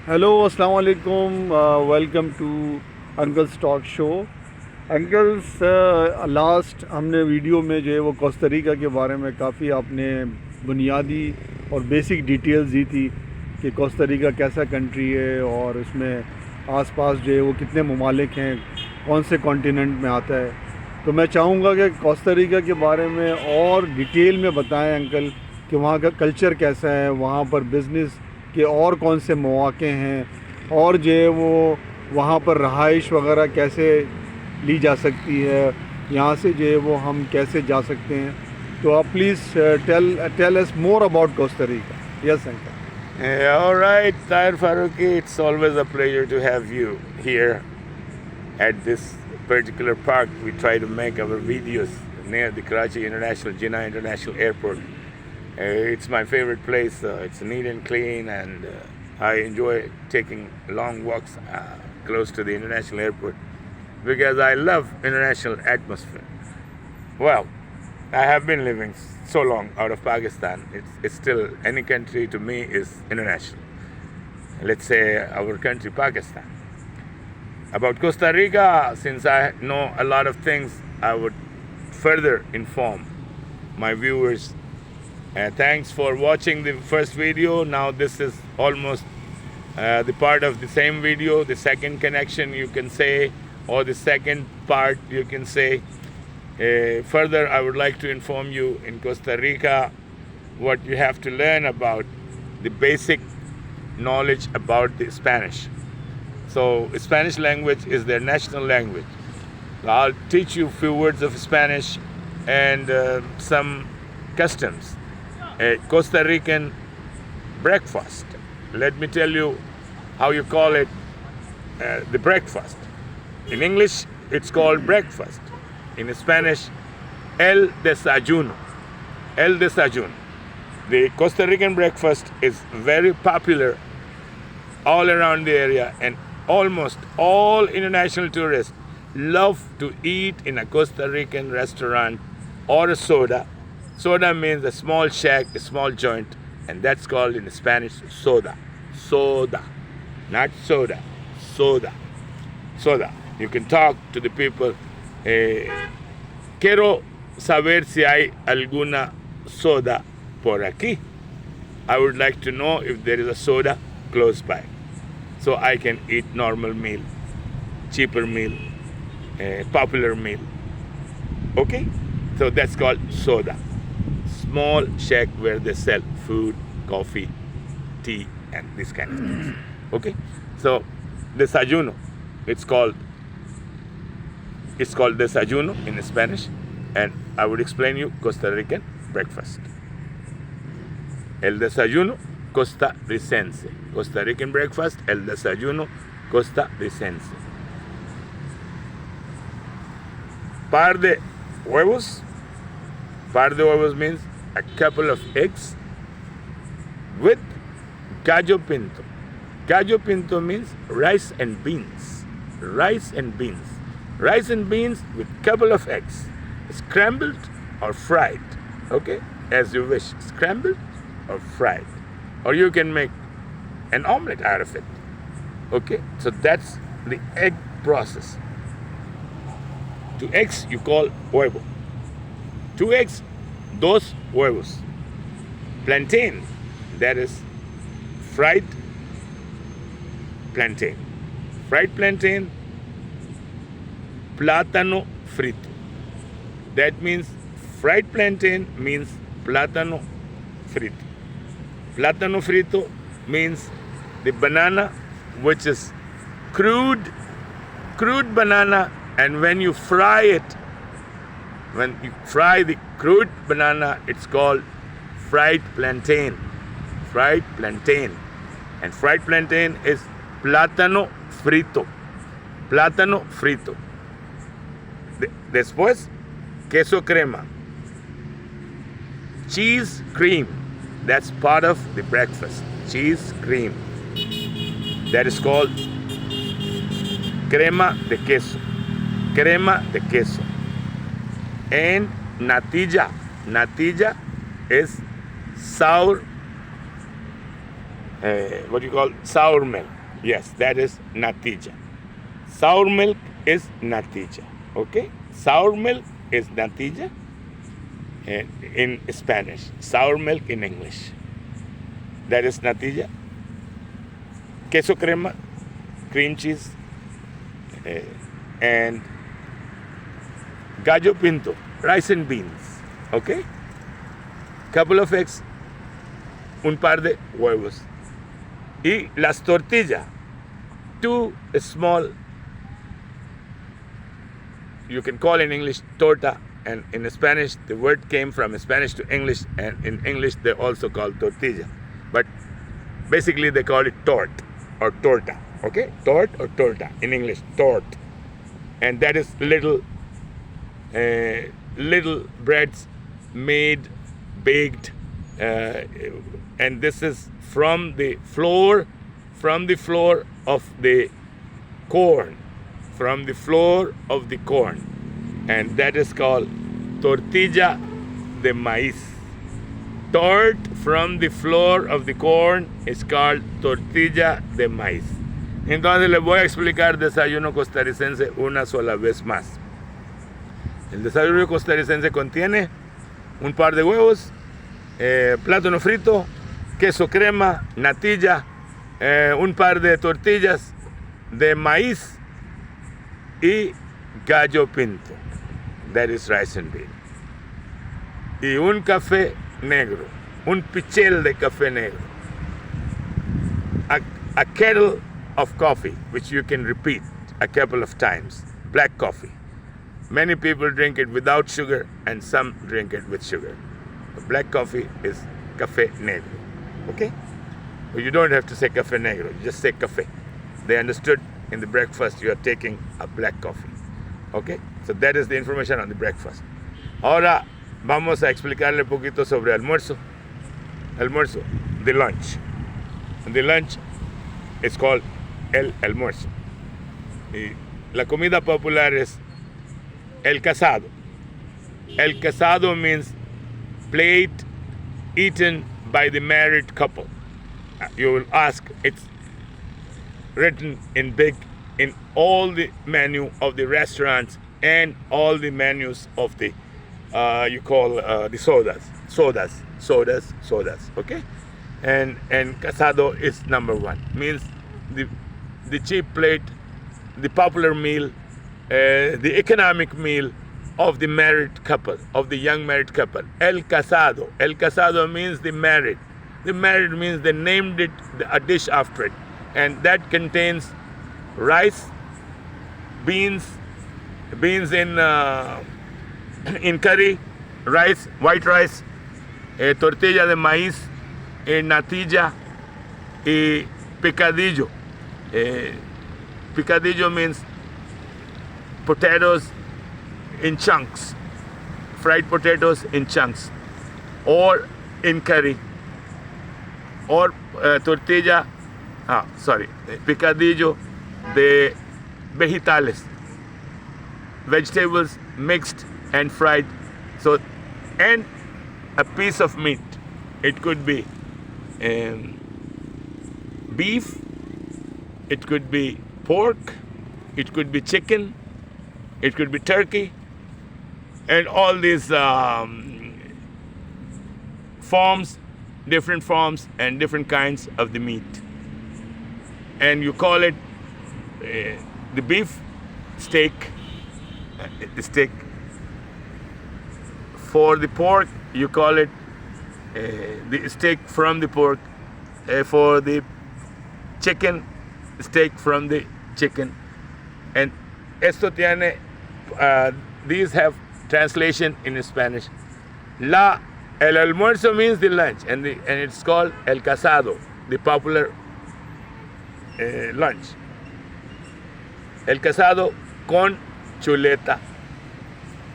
Hello अस्सलाम वालेकुम, welcome to uncles talk show. Uncles, last हमने वीडियो में जो है वो कोस्टा रिका के बारे में काफ़ी आपने बुनियादी और बेसिक डिटेल्स दी थी कि कोस्टा रिका कैसा कंट्री है और उसमें आसपास जो है वो कितने ममालिक हैं, कौन से कॉन्टिनेंट में आता है। तो मैं चाहूँगा कि कोस्टा रिका के बारे में और डिटेल में बताएं अंकल कि वहाँ का कल्चर कैसा है, वहाँ पर बिज़नेस के और कौन से मौक़े हैं और जो है वो वहाँ पर रहाइश वगैरह कैसे ली जा सकती है, यहाँ से जो है वो हम कैसे जा सकते हैं। तो आप please tell us more about Costa Rica. Yes uncle. All right, Tahir Faruqi, it's always a pleasure to have you here at this particular park. We try to make our videos near the Karachi International Airport. It's my favorite place. It's neat and clean, and I enjoy taking long walks close to the international airport because I love international atmosphere. Well, I have been living so long out of Pakistan. It's still, any country to me is international. Let's say our country, Pakistan. About Costa Rica, since I know a lot of things, I would further inform my viewers. Thanks for watching the first video. Now this is almost the part of the same video, the second connection you can say, or the second part you can say. Further, I would like to inform you in Costa Rica what you have to learn about the basic knowledge about the Spanish. So Spanish language is their national language. I'll teach you a few words of Spanish and some customs. A Costa Rican breakfast. Let me tell you how you call it, the breakfast. In English, it's called breakfast. In Spanish, el desayuno. El desayuno. The Costa Rican breakfast is very popular all around the area, and almost all international tourists love to eat in a Costa Rican restaurant or a soda. Soda means a small shack, a small joint, and that's called in Spanish soda. Soda, not soda, soda. Soda. You can talk to the people. Quiero saber si hay alguna soda por aquí. I would like to know if there is a soda close by, so I can eat normal meal, cheaper meal, popular meal. Okay? So that's called soda. Small shack where they sell food, coffee, tea, and this kind of things. Okay? So desayuno, it's called desayuno in Spanish, and I would explain you Costa Rican breakfast. El desayuno costarricense. Costa Rican breakfast, el desayuno costarricense. Par de huevos. Par de huevos means a couple of eggs with gallopinto. Gallopinto means rice and beans. Rice and beans. Rice and beans with couple of eggs. Scrambled or fried. Okay? As you wish. Scrambled or fried. Or you can make an omelette out of it. Okay? So that's the egg process. 2 eggs you call huevo. 2 eggs, 2 huevos. Plantain, that is fried plantain. Fried plantain, plátano frito. That means fried plantain means plátano frito. Plátano frito means the banana which is crude banana, and when you fry it, when you fry the crude banana, it's called fried plantain. Fried plantain. And fried plantain is plátano frito. Plátano frito. Después, queso crema. Cheese cream. That's part of the breakfast. Cheese cream. That is called crema de queso. Crema de queso. And natilla. Natilla is sour, what you call sour milk. Yes, that is natija. Sour milk is natija. Okay? Sour milk is natija in Spanish. Sour milk in English. That is natija. Queso crema, cream cheese, and gallopinto, rice and beans. Okay? Couple of eggs, un par de huevos. Y las tortillas, 2 small, you can call in English torta, and in Spanish the word came from Spanish to English, and in English they also call tortilla, but basically they call it tort or torta. Okay, tort or torta in English, tort, and that is little breads made, baked, and this is from the flour of the corn, and that is called tortilla de maíz. Tort from the flour of the corn is called tortilla de maíz. Entonces les voy a explicar desayuno costarricense una sola vez más. El desayuno costarricense contiene un par de huevos, plátano frito, queso crema, natilla, un par de tortillas de maíz y gallo pinto, that is rice and bean, y un café negro, un pichel de café negro, a kettle of coffee, which you can repeat a couple of times, black coffee. Many people drink it without sugar and some drink it with sugar. Black coffee is café negro. Okay? But you don't have to say café negro, you just say café. They understood in the breakfast you are taking a black coffee. Okay? So that is the information on the breakfast. Ahora vamos a explicarle un poquito sobre almuerzo. Almuerzo, the lunch. And the lunch is called el almuerzo. Y la comida popular es el casado. El casado means plate eaten by the married couple. You will ask, it's written in big in all the menu of the restaurants and all the menus of the the sodas, okay? And casado is number 1, means the cheap plate, the popular meal, the economic meal of the married couple, of the young married couple. El casado means the married. The married means they named it a dish after it, and that contains rice, beans in curry, rice, white rice, tortilla de maíz, natilla, y picadillo. Picadillo means potatoes in chunks, fried potatoes in chunks, or in curry, or picadillo de vegetales, vegetables mixed and fried. So, and a piece of meat. It could be beef, it could be pork, it could be chicken, it could be turkey, and all these different forms and different kinds of the meat. And you call it the beef steak. For the pork, you call it the steak from the pork. For the chicken, steak from the chicken. And esto tiene, these have translation in Spanish. El almuerzo means the lunch, and it's called el casado, the popular lunch. El casado con chuleta,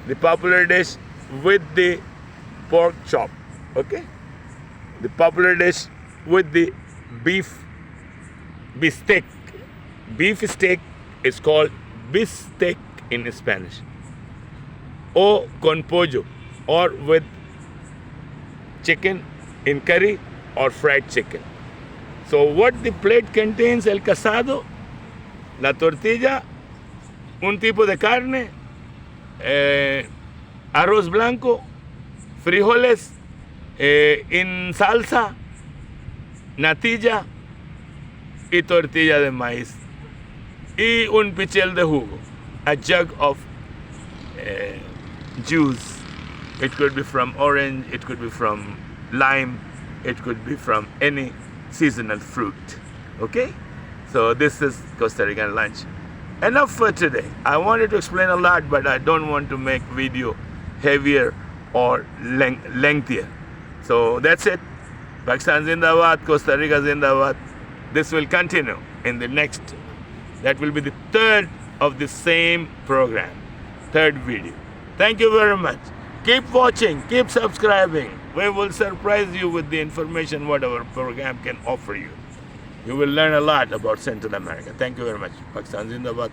the popular dish with the pork chop. Okay? The popular dish with the beef steak. Beef steak is called bistec in Spanish. O con pollo, or with chicken in curry or fried chicken. So what the plate contains: el casado, la tortilla, un tipo de carne, arroz blanco, frijoles en salsa, natilla y tortilla de maíz y un pichel de jugo, a jug of juice. It could be from orange, it could be from lime, it could be from any seasonal fruit. Okay? So this is Costa Rican lunch. Enough for today. I wanted to explain a lot, but I don't want to make video heavier or lengthier. So that's it. Pakistan Zindabad, Costa Rica Zindabad. This will continue in the next. That will be the third of the same program. Third video. Thank you very much. Keep watching, keep subscribing. We will surprise you with the information what our program can offer you. You will learn a lot about Central America. Thank you very much. Pakistan Zindabad,